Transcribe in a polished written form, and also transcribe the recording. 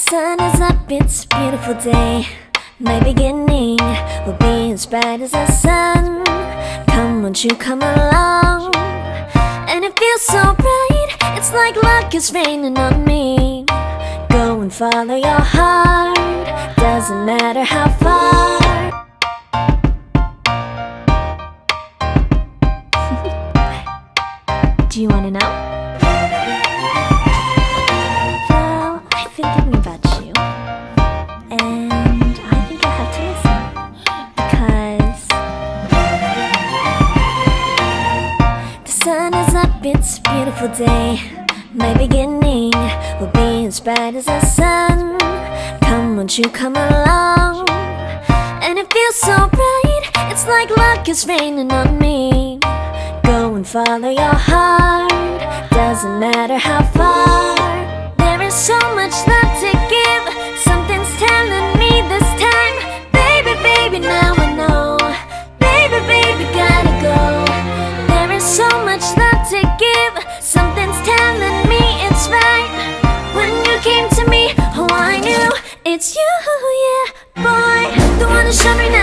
sun is up, it's a beautiful day. My beginning will be as bright as the sun. Come, won't you come along? And it feels so right, it's like luck is raining on me. Go and follow your heart, doesn't matter how far. Do you wanna know? Well, I've been thinking about you, and I think I have to listen. Because the sun is up, it's a beautiful day. My beginning will be as bright as the sun. Come, won't you come along? And it feels so right, it's like luck is raining on me. Go and follow your heart, doesn't matter how far. There is so much love to give, something's telling me this time. Baby, baby, now I know. Baby, baby, gotta go. There is so much love to give, something's telling me it's right. When you came to me, oh I knew it's you, yeah, boy. The one who's showing